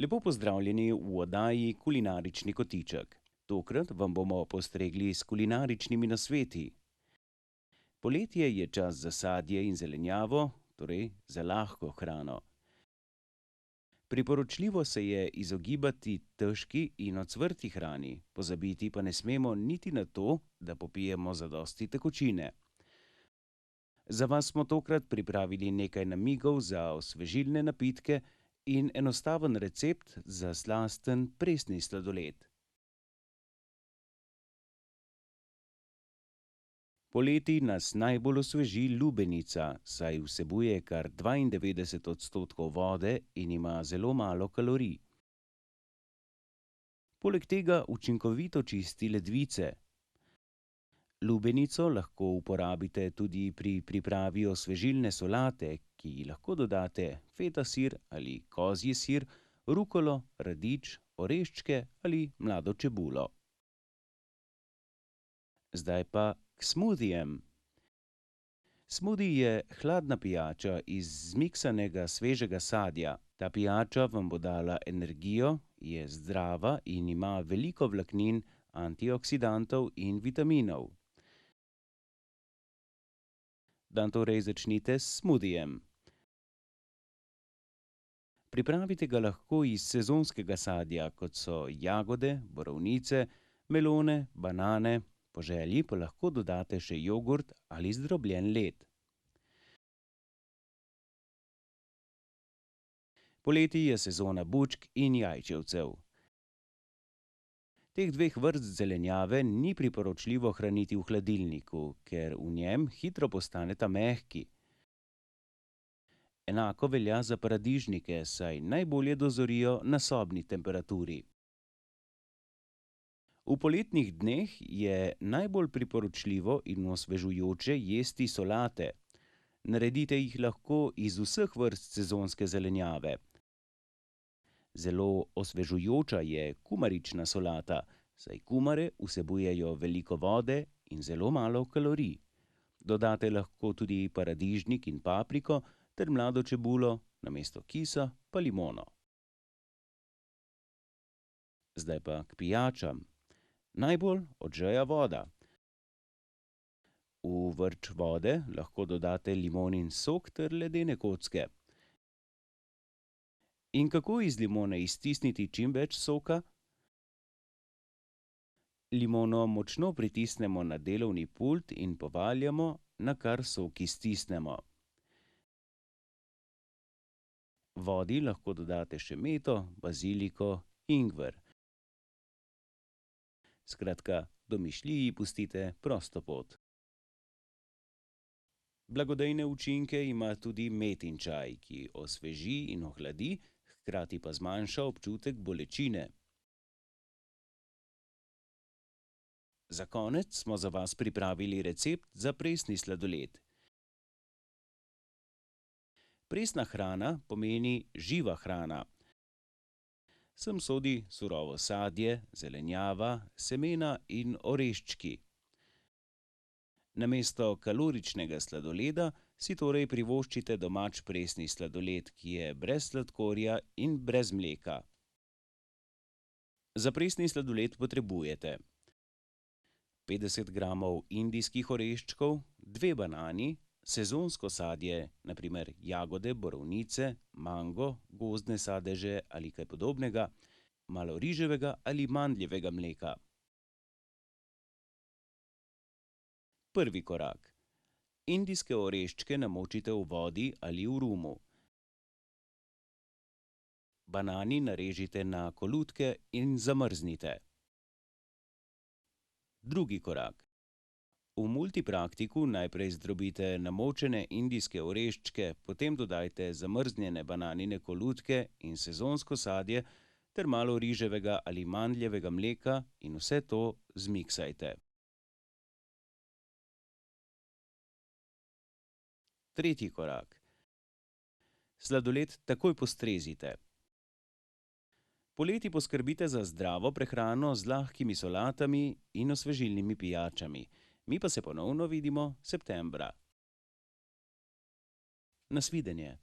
Lepo pozdravljeni v oddaji Kulinarični kotiček. Tokrat vam bomo postregli s kulinaričnimi nasveti. Poletje je čas za sadje in zelenjavo, torej za lahko hrano. Priporočljivo se je izogibati težki in ocvrti hrani, pozabiti pa ne smemo niti na to, da popijemo zadosti tekočine. Za vas smo tokrat pripravili nekaj namigov za osvežilne napitke in enostaven recept za slasten presni sladoled. Poleti nas najbolj osveži lubenica, saj vsebuje kar 92% vode in ima zelo malo kalorij. Poleg tega učinkovito čisti ledvice. Lubenico lahko uporabite tudi pri pripravi osvežilne solate, ki ji lahko dodate feta sir ali kozji sir, rukolo, radič, oreščke ali mlado čebulo. Zdaj pa k smoothijem. Smoothie je hladna pijača iz zmiksanega svežega sadja. Ta pijača vam bo dala energijo, je zdrava in ima veliko vlaknin, antioksidantov in vitaminov. Dan torej začnite s smoothijem. Pripravite ga lahko iz sezonskega sadja, kot so jagode, borovnice, melone, banane, po želji pa lahko dodate še jogurt ali zdrobljen led. Poleti je sezona bučk in jajčevcev. Teh dveh vrst zelenjave ni priporočljivo hraniti v hladilniku, ker v njem hitro postaneta mehki. Enako velja za paradižnike, saj najbolje dozorijo na sobni temperaturi. V poletnih dneh je najbolj priporočljivo in osvežujoče jesti solate. Naredite jih lahko iz vseh vrst sezonske zelenjave. Zelo osvežujoča je kumarična solata, saj kumare vsebujejo veliko vode in zelo malo kalorij. Dodate lahko tudi paradižnik in papriko ter mlado čebulo, namesto kisa pa limono. Zdaj pa k pijačam. Najbolj odžeja voda. V vrč vode lahko dodate limonin sok ter ledene kocke. In kako iz limone iztisniti čim več soka? Limono močno pritisnemo na delovni pult in povaljamo, nakar sok iztisnemo. Vodi lahko dodate še meto, baziliko, ingver. Skratka, domišljiji pustite prosto pot. Blagodejne učinke ima tudi metin čaj, ki osveži in ohladi, hkrati pa zmanjša občutek bolečine. Za konec smo za vas pripravili recept za presni sladoled. Presna hrana pomeni živa hrana. Sem sodi surovo sadje, zelenjava, semena in oreščki. Namesto kaloričnega sladoleda si torej privoščite domač presni sladoled, ki je brez sladkorja in brez mleka. Za presni sladoled potrebujete 50 gramov indijskih oreščkov, 2 banani, sezonsko sadje, na primer jagode, borovnice, mango, gozdne sadeže ali kaj podobnega, malo riževega ali mandljevega mleka. Prvi korak. Indijske oreščke namočite v vodi ali v rumu. Banani narežite na kolutke in zamrznite. Drugi korak. V multipraktiku najprej zdrobite namočene indijske oreščke, potem dodajte zamrznjene bananine kolutke in sezonsko sadje ter malo riževega ali mandljevega mleka in vse to zmiksajte. Tretji korak. Sladoled takoj postrezite. Poleti poskrbite za zdravo prehrano z lahkimi solatami in osvežilnimi pijačami. Mi pa se ponovno vidimo septembra. Nasvidenje.